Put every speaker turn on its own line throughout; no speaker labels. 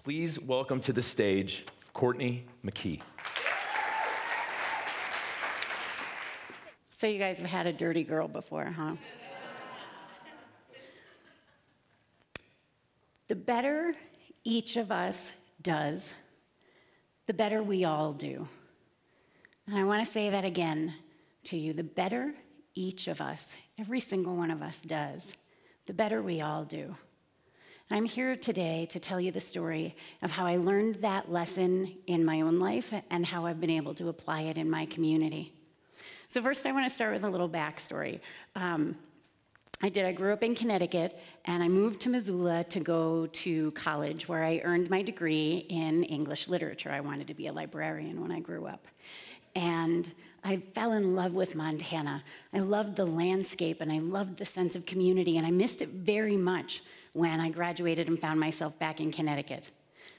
Please welcome to the stage Courtney McKee.
So you guys have had a dirty girl before, huh? The better each of us does, the better we all do. And I want to say that again to you. The better each of us, every single one of us does, the better we all do. And I'm here today to tell you the story of how I learned that lesson in my own life and how I've been able to apply it in my community. So first, I want to start with a little backstory. I grew up in Connecticut, and I moved to Missoula to go to college, where I earned my degree in English literature. I wanted to be a librarian when I grew up. And I fell in love with Montana. I loved the landscape, and I loved the sense of community, and I missed it very much when I graduated and found myself back in Connecticut.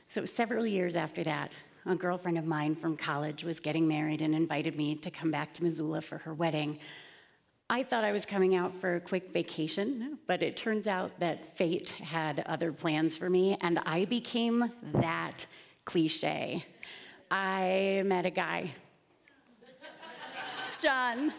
So several years after that, a girlfriend of mine from college was getting married and invited me to come back to Missoula for her wedding. I thought I was coming out for a quick vacation, but it turns out that fate had other plans for me, and I became that cliche. I met a guy, John.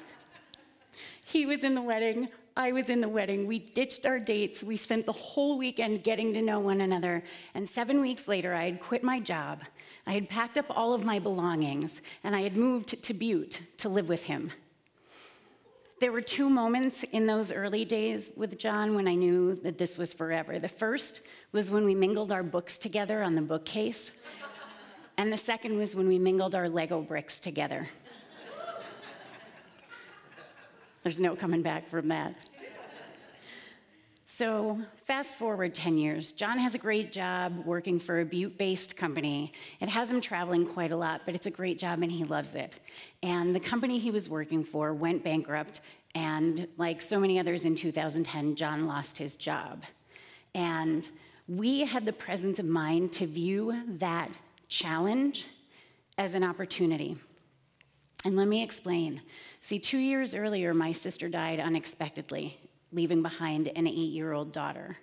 He was in the wedding. I was in the wedding. We ditched our dates. We spent the whole weekend getting to know one another. And 7 weeks later, I had quit my job. I had packed up all of my belongings, and I had moved to Butte to live with him. There were two moments in those early days with John when I knew that this was forever. The first was when we mingled our books together on the bookcase, and the second was when we mingled our Lego bricks together. There's no coming back from that. So fast forward 10 years. John has a great job working for a Butte-based company. It has him traveling quite a lot, but it's a great job and he loves it. And the company he was working for went bankrupt, and like so many others in 2010, John lost his job. And we had the presence of mind to view that challenge as an opportunity. And let me explain. See, 2 years earlier, my sister died unexpectedly, leaving behind an 8-year-old daughter.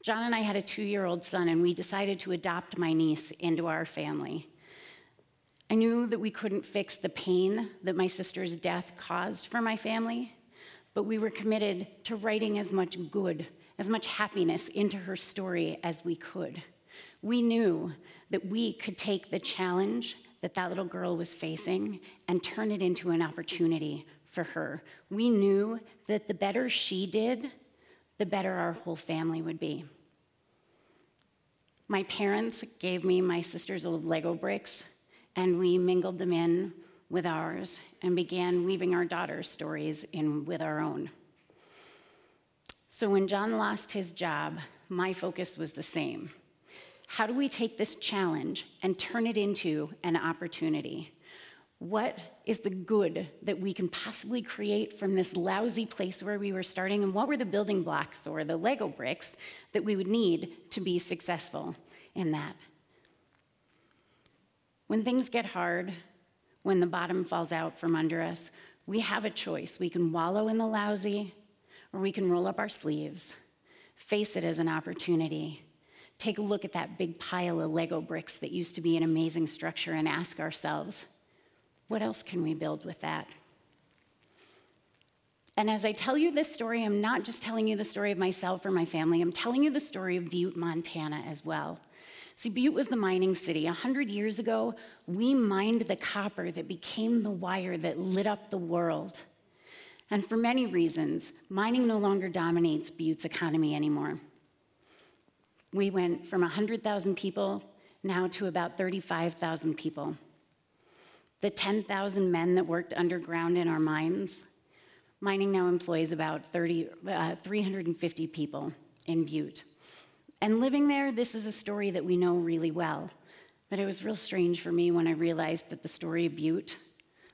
John and I had a 2-year-old son, and we decided to adopt my niece into our family. I knew that we couldn't fix the pain that my sister's death caused for my family, but we were committed to writing as much good, as much happiness into her story as we could. We knew that we could take the challenge that that little girl was facing and turn it into an opportunity for her. We knew that the better she did, the better our whole family would be. My parents gave me my sister's old Lego bricks, and we mingled them in with ours and began weaving our daughter's stories in with our own. So when John lost his job, my focus was the same. How do we take this challenge and turn it into an opportunity? What is the good that we can possibly create from this lousy place where we were starting, and what were the building blocks or the Lego bricks that we would need to be successful in that? When things get hard, when the bottom falls out from under us, we have a choice. We can wallow in the lousy, or we can roll up our sleeves, face it as an opportunity. Take a look at that big pile of Lego bricks that used to be an amazing structure and ask ourselves, what else can we build with that? And as I tell you this story, I'm not just telling you the story of myself or my family, I'm telling you the story of Butte, Montana as well. See, Butte was the mining city. 100 years ago, we mined the copper that became the wire that lit up the world. And for many reasons, mining no longer dominates Butte's economy anymore. We went from 100,000 people now to about 35,000 people. The 10,000 men that worked underground in our mines, mining now employs about 350 people in Butte. And living there, this is a story that we know really well. But it was real strange for me when I realized that the story of Butte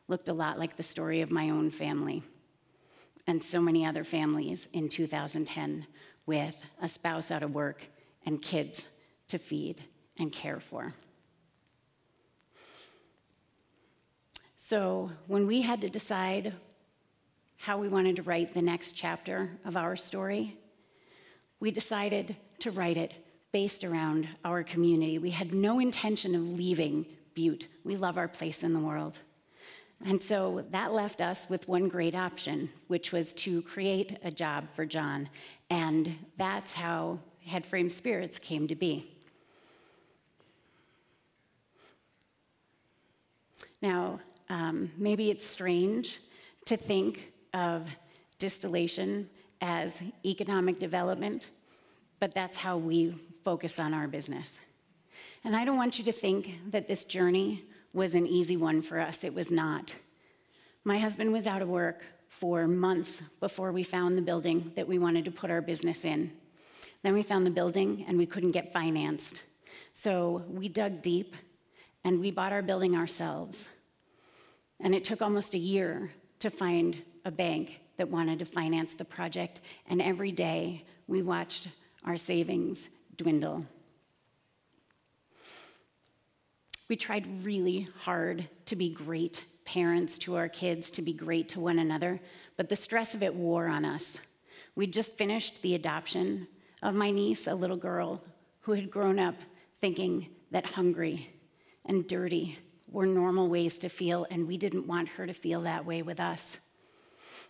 looked a lot like the story of my own family and so many other families in 2010 with a spouse out of work and kids to feed and care for. So when we had to decide how we wanted to write the next chapter of our story, we decided to write it based around our community. We had no intention of leaving Butte. We love our place in the world. And so that left us with one great option, which was to create a job for John. And that's how Headframe Spirits came to be. Now, maybe it's strange to think of distillation as economic development, but that's how we focus on our business. And I don't want you to think that this journey was an easy one for us. It was not. My husband was out of work for months before we found the building that we wanted to put our business in. Then we found the building and we couldn't get financed. So we dug deep and we bought our building ourselves. And it took almost a year to find a bank that wanted to finance the project. And every day we watched our savings dwindle. We tried really hard to be great parents to our kids, to be great to one another, but the stress of it wore on us. We'd just finished the adoption of my niece, a little girl who had grown up thinking that hungry and dirty were normal ways to feel, and we didn't want her to feel that way with us.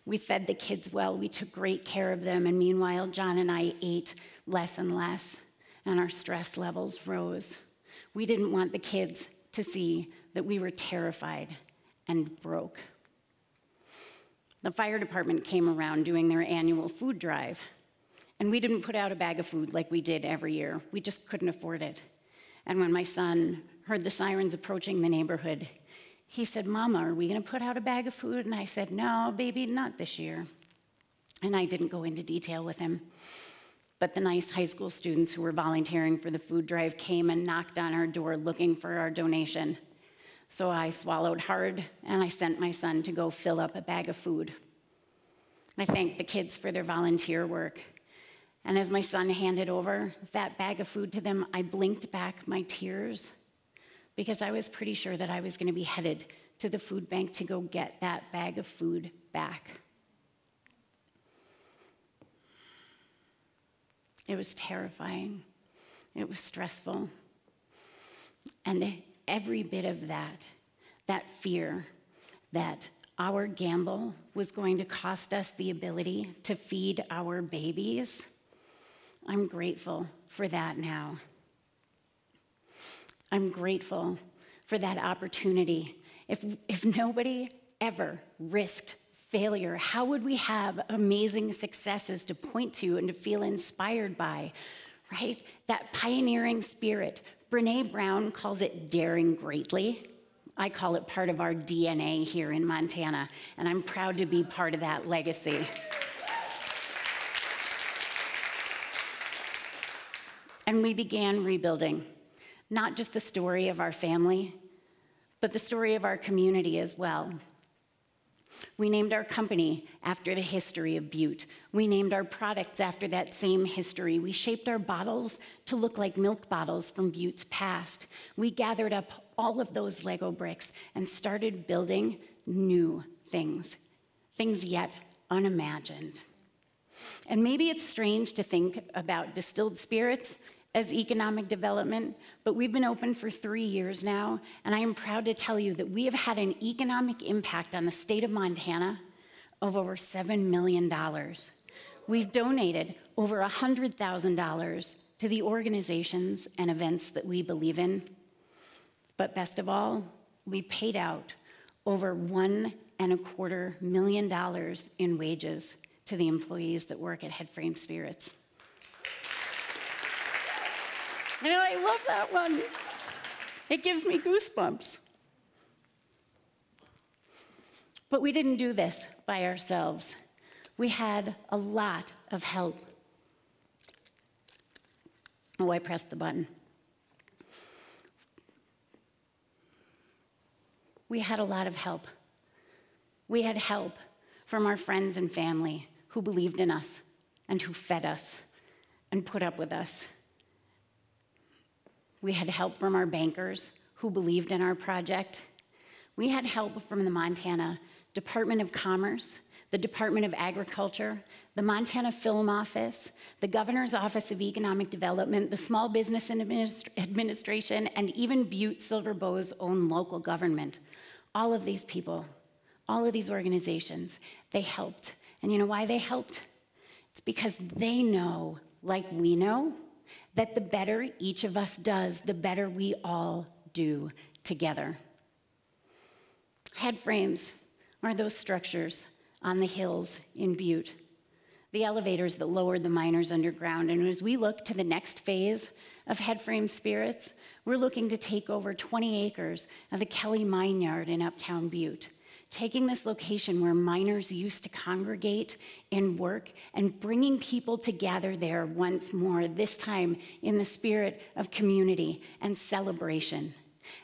We fed the kids well, we took great care of them, and meanwhile, John and I ate less and less, and our stress levels rose. We didn't want the kids to see that we were terrified and broke. The fire department came around doing their annual food drive, and we didn't put out a bag of food like we did every year. We just couldn't afford it. And when my son heard the sirens approaching the neighborhood, he said, "Mama, are we gonna put out a bag of food?" And I said, "No, baby, not this year." And I didn't go into detail with him. But the nice high school students who were volunteering for the food drive came and knocked on our door looking for our donation. So I swallowed hard, and I sent my son to go fill up a bag of food. I thanked the kids for their volunteer work. And as my son handed over that bag of food to them, I blinked back my tears because I was pretty sure that I was going to be headed to the food bank to go get that bag of food back. It was terrifying. It was stressful. And every bit of that fear that our gamble was going to cost us the ability to feed our babies, I'm grateful for that now. I'm grateful for that opportunity. If nobody ever risked failure, how would we have amazing successes to point to and to feel inspired by, right? That pioneering spirit. Brene Brown calls it daring greatly. I call it part of our DNA here in Montana, and I'm proud to be part of that legacy. And we began rebuilding, not just the story of our family, but the story of our community as well. We named our company after the history of Butte. We named our products after that same history. We shaped our bottles to look like milk bottles from Butte's past. We gathered up all of those Lego bricks and started building new things, things yet unimagined. And maybe it's strange to think about distilled spirits as economic development, but we've been open for 3 years now, and I am proud to tell you that we have had an economic impact on the state of Montana of over $7 million. We've donated over $100,000 to the organizations and events that we believe in. But best of all, we paid out over $1.25 million in wages to the employees that work at Headframe Spirits. You know, I love that one. It gives me goosebumps. But we didn't do this by ourselves. We had a lot of help. Oh, I pressed the button. We had a lot of help. We had help from our friends and family who believed in us and who fed us and put up with us. We had help from our bankers who believed in our project. We had help from the Montana Department of Commerce the Department of Agriculture, the Montana Film Office, the Governor's Office of Economic Development, the Small Business Administration, and even Butte Silver Bow's own local government. All of these people, all of these organizations, they helped. And you know why they helped? It's because they know, like we know, that the better each of us does, the better we all do together. Headframes are those structures on the hills in Butte, the elevators that lowered the miners underground. And as we look to the next phase of Headframe Spirits, we're looking to take over 20 acres of the Kelly Mine Yard in Uptown Butte, taking this location where miners used to congregate and work and bringing people together there once more, this time in the spirit of community and celebration.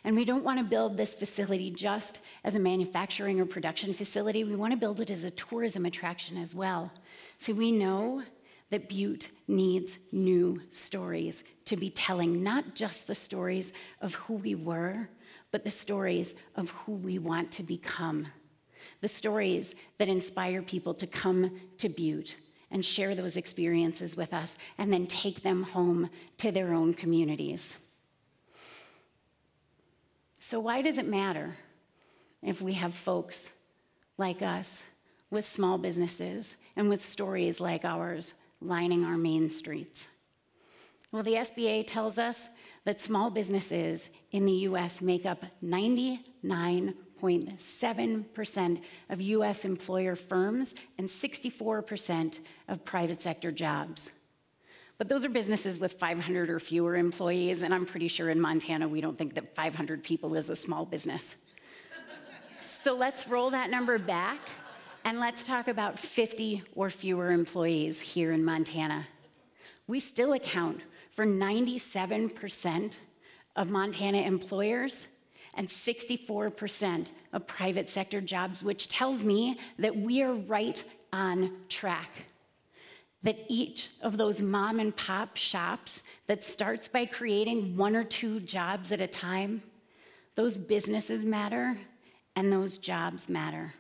And we don't want to build this facility just as a manufacturing or production facility. We want to build it as a tourism attraction as well. So we know that Butte needs new stories to be telling, not just the stories of who we were, but the stories of who we want to become. The stories that inspire people to come to Butte and share those experiences with us and then take them home to their own communities. So why does it matter if we have folks like us with small businesses and with stories like ours lining our main streets? Well, the SBA tells us that small businesses in the US make up 99.7% of US employer firms and 64% of private sector jobs. But those are businesses with 500 or fewer employees, and I'm pretty sure in Montana we don't think that 500 people is a small business. So let's roll that number back, and let's talk about 50 or fewer employees here in Montana. We still account for 97% of Montana employers and 64% of private sector jobs, which tells me that we are right on track. That each of those mom and pop shops that starts by creating 1 or 2 jobs at a time, those businesses matter and those jobs matter.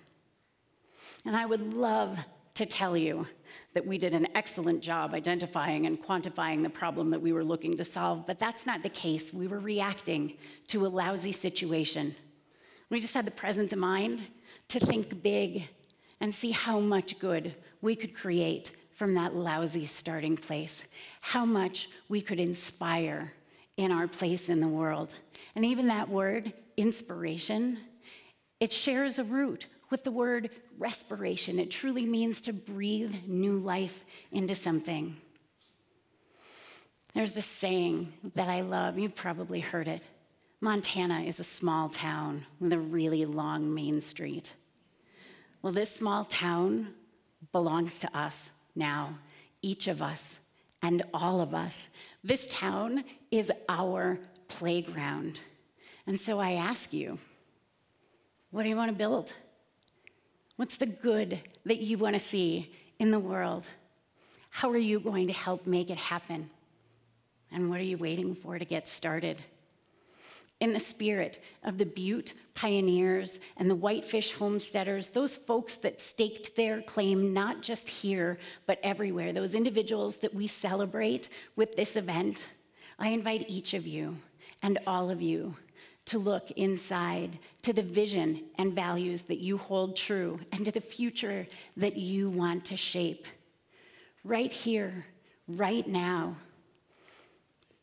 And I would love to tell you that we did an excellent job identifying and quantifying the problem that we were looking to solve, but that's not the case. We were reacting to a lousy situation. We just had the presence of mind to think big and see how much good we could create from that lousy starting place, how much we could inspire in our place in the world. And even that word, inspiration, it shares a root with the word respiration. It truly means to breathe new life into something. There's this saying that I love, you've probably heard it. Montana is a small town with a really long main street. Well, this small town belongs to us now, each of us and all of us. This town is our playground. And so I ask you, what do you want to build? What's the good that you want to see in the world? How are you going to help make it happen? And what are you waiting for to get started? In the spirit of the Butte pioneers and the Whitefish homesteaders, those folks that staked their claim not just here, but everywhere, those individuals that we celebrate with this event, I invite each of you and all of you to look inside to the vision and values that you hold true and to the future that you want to shape. Right here, right now,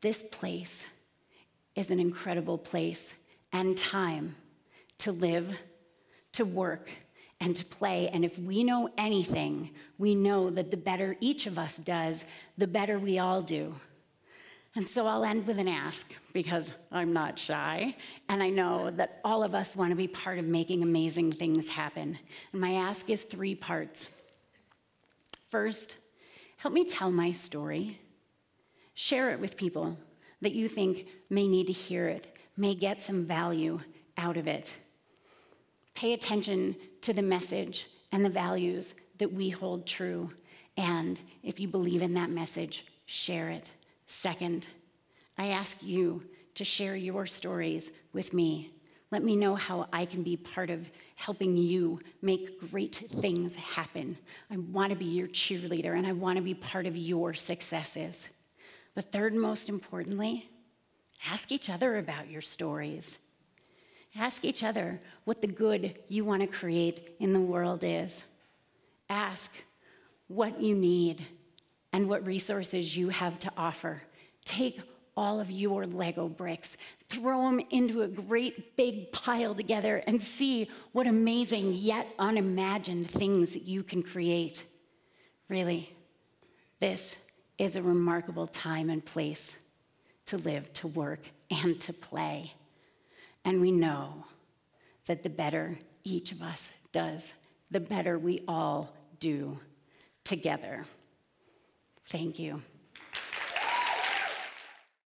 this place is an incredible place and time to live, to work, and to play. And if we know anything, we know that the better each of us does, the better we all do. And so I'll end with an ask, because I'm not shy, and I know that all of us want to be part of making amazing things happen. And my ask is 3 parts. First, help me tell my story. Share it with people that you think may need to hear it, may get some value out of it. Pay attention to the message and the values that we hold true. And if you believe in that message, share it. Second, I ask you to share your stories with me. Let me know how I can be part of helping you make great things happen. I want to be your cheerleader, and I want to be part of your successes. But third, most importantly, ask each other about your stories. Ask each other what the good you want to create in the world is. Ask what you need and what resources you have to offer. Take all of your Lego bricks, throw them into a great big pile together, and see what amazing yet unimagined things you can create. Really, this is a remarkable time and place to live, to work, and to play. And we know that the better each of us does, the better we all do together. Thank you.